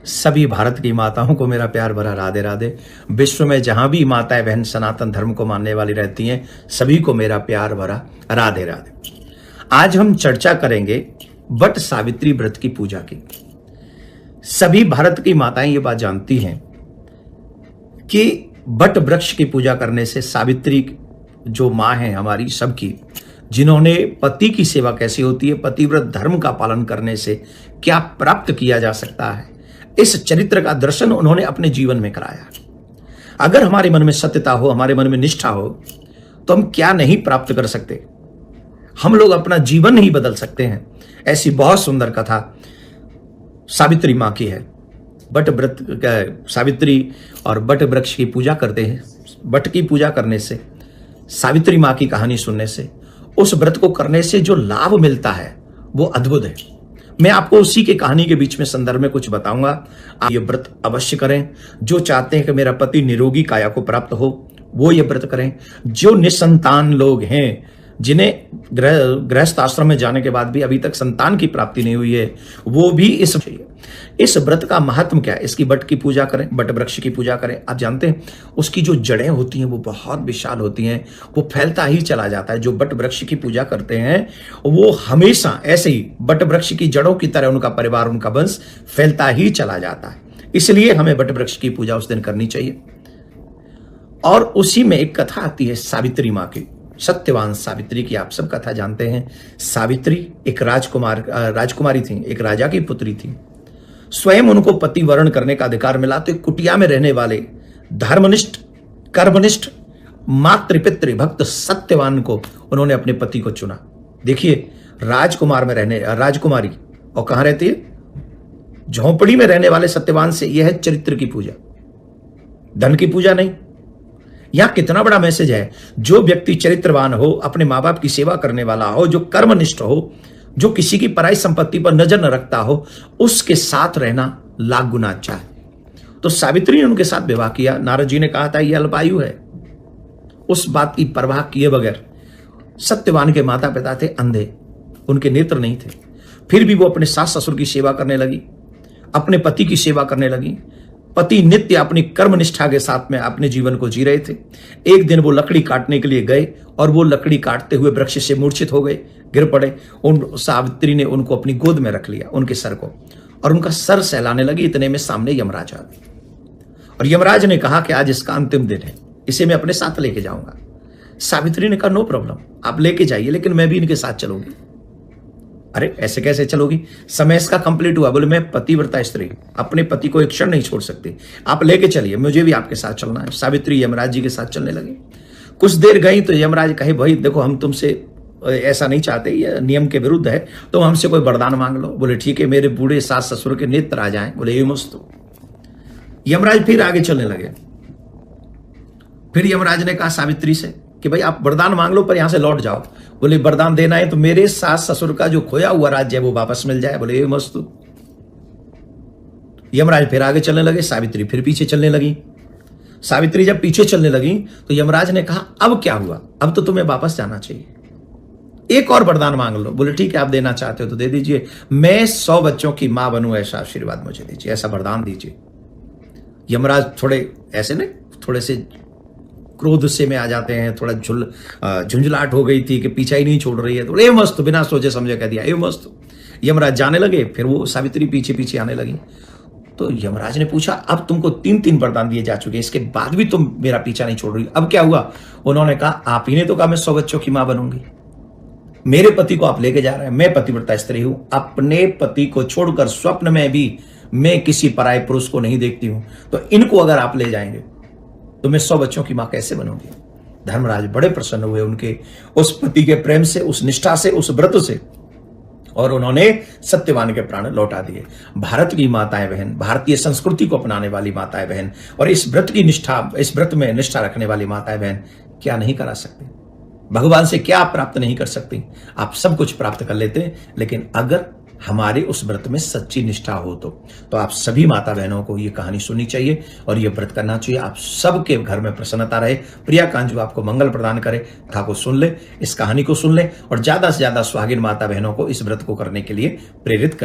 सभी भारत की माताओं को मेरा प्यार भरा राधे राधे। विश्व में जहां भी माताएं बहन सनातन धर्म को मानने वाली रहती हैं, सभी को मेरा प्यार भरा राधे राधे। आज हम चर्चा करेंगे वट सावित्री व्रत की पूजा की। सभी भारत की माताएं ये बात जानती हैं कि वट वृक्ष की पूजा करने से सावित्री जो माँ है हमारी सबकी, जिन्होंने पति की सेवा कैसी होती है, पतिव्रत धर्म का पालन करने से क्या प्राप्त किया जा सकता है, इस चरित्र का दर्शन उन्होंने अपने जीवन में कराया। अगर हमारे मन में सत्यता हो, हमारे मन में निष्ठा हो, तो हम क्या नहीं प्राप्त कर सकते। हम लोग अपना जीवन नहीं बदल सकते हैं। ऐसी बहुत सुंदर कथा सावित्री माँ की है। वट व्रत सावित्री और वट वृक्ष की पूजा करते हैं। वट की पूजा करने से, सावित्री माँ की कहानी सुनने से, उस व्रत को करने से जो लाभ मिलता है वो अद्भुत है। मैं आपको उसी के कहानी के बीच में संदर्भ में कुछ बताऊंगा। आप ये व्रत अवश्य करें। जो चाहते हैं कि मेरा पति निरोगी काया को प्राप्त हो, वो ये व्रत करें। जो निसंतान लोग हैं, जिन्हें गृहस्थ आश्रम में जाने के बाद भी अभी तक संतान की प्राप्ति नहीं हुई है, वो भी इस व्रत का महत्व क्या है, इसकी वट की पूजा करें, वट वृक्ष की पूजा करें। आप जानते हैं उसकी जो जड़ें होती हैं वो बहुत विशाल होती हैं, वो फैलता ही चला जाता है। जो वट वृक्ष की पूजा करते हैं वो हमेशा ऐसे ही वट वृक्ष की जड़ों की तरह उनका परिवार, उनका वंश फैलता ही चला जाता है। इसलिए हमें वट वृक्ष की पूजा उस दिन करनी चाहिए। और उसी में एक कथा आती है सावित्री माँ की, सत्यवान सावित्री की। आप सब कथा जानते हैं। सावित्री एक राजकुमारी थी, एक राजा की पुत्री थी। स्वयं उनको पति वरण करने का अधिकार मिला, तो कुटिया में रहने वाले धर्मनिष्ठ, कर्मनिष्ठ, मातृपितृ भक्त सत्यवान को उन्होंने अपने पति को चुना। देखिए, राजकुमारी और कहां रहती है, झोंपड़ी में रहने वाले सत्यवान से यह है चरित्र की पूजा, धन की पूजा नहीं। यहां कितना बड़ा मैसेज है। जो व्यक्ति चरित्रवान हो, अपने मां बाप की सेवा करने वाला हो, जो कर्मनिष्ठ हो, जो किसी की पराई संपत्ति पर नजर न रखता हो, उसके साथ रहना लाख गुना अच्छा है। तो सावित्री ने उनके साथ विवाह किया। नारद जी ने कहा था यह अल्पायु है। उस बात की परवाह किए बगैर, सत्यवान के माता पिता थे अंधे, उनके नेत्र नहीं थे, फिर भी वो अपने सास ससुर की सेवा करने लगी, अपने पति की सेवा करने लगी। पति नित्य अपनी कर्मनिष्ठा के साथ में अपने जीवन को जी रहे थे। एक दिन वो लकड़ी काटने के लिए गए और वो लकड़ी काटते हुए वृक्ष से मूर्छित हो गए, गिर पड़े। सावित्री ने उनको अपनी गोद में रख लिया, उनके सर को, और उनका सर सहलाने लगी। इतने में सामने यमराज आ गए और यमराज ने कहा कि आज इसका अंतिम दिन है, इसे मैं अपने साथ लेके जाऊंगा। सावित्री ने कहा नो प्रॉब्लम, आप लेके जाइए, लेकिन मैं भी इनके साथ चलूंगी। अरे ऐसे कैसे चलोगी, समय इसका कंप्लीट हुआ। बोले मैं पतिव्रता स्त्री, अपने पति को एक क्षण नहीं छोड़ सकती, आप लेके चलिए, मुझे भी आपके साथ चलना है। सावित्री यमराज जी के साथ चलने लगी। कुछ देर गई तो यमराज कहे भाई देखो, हम तुमसे ऐसा नहीं चाहते, ये नियम के विरुद्ध है, तो हमसे कोई वरदान मांग लो। बोले ठीक है, मेरे बूढ़े सास ससुर के नेत्र आ जाएं। बोले ये मस्त। यमराज फिर आगे चलने लगे। फिर यमराज ने कहा सावित्री से कि भाई आप वरदान मांग लो, पर यहां से लौट जाओ। बोले वरदान देना है तो मेरे सास ससुर का जो खोया हुआ राज्य है वो वापस मिल जाए। बोले ये मस्त। यमराज फिर आगे चलने लगे, सावित्री फिर पीछे चलने लगी। सावित्री जब पीछे चलने लगी तो यमराज ने कहा अब क्या हुआ, अब तो तुम्हें वापस जाना चाहिए, एक और वरदान मांग लो। बोले ठीक है, आप देना चाहते हो तो दे दीजिए, मैं 100 बच्चों की मां बनूं, ऐसा आशीर्वाद मुझे दीजिए, ऐसा वरदान दीजिए। यमराज थोड़े ऐसे ने थोड़े से क्रोध से में आ जाते हैं, थोड़ा झुंझलाहट हो गई थी कि पीछा ही नहीं छोड़ रही है। तो ये मस्त, बिना सोचे समझे कह दिया ये मस्त। यमराज जाने लगे, फिर वो सावित्री पीछे पीछे आने लगी। तो यमराज ने पूछा अब तुमको 3 वरदान दिए जा चुके, इसके बाद भी तुम मेरा पीछा नहीं छोड़ रही, अब क्या हुआ। उन्होंने कहा आप ही ने तो कहा मैं 100 बच्चों की मां बनूंगी, मेरे पति को आप लेके जा रहे हैं, मैं पतिव्रता स्त्री हूं, अपने पति को छोड़कर स्वप्न में भी मैं किसी पराये पुरुष को नहीं देखती हूं, तो इनको अगर आप ले जाएंगे तो मैं 100 बच्चों की मां कैसे बनूंगी। धर्मराज बड़े प्रसन्न हुए उनके उस पति के प्रेम से, उस निष्ठा से, उस व्रत से, और उन्होंने सत्यवान के प्राण लौटा दिए। भारत की माताएं बहन, भारतीय संस्कृति को अपनाने वाली माताएं बहन, और इस व्रत में निष्ठा रखने वाली माताएं बहन क्या नहीं करा सकती। भगवान से क्या आप प्राप्त नहीं कर सकती, आप सब कुछ प्राप्त कर लेते हैं, लेकिन अगर हमारे उस व्रत में सच्ची निष्ठा हो तो आप सभी माता बहनों को ये कहानी सुननी चाहिए और ये व्रत करना चाहिए। आप सबके घर में प्रसन्नता रहे, प्रिया कांजू आपको मंगल प्रदान करे। कथा को सुन ले, इस कहानी को सुन ले और ज्यादा से ज्यादा सुहागिन माता बहनों को इस व्रत को करने के लिए प्रेरित कर।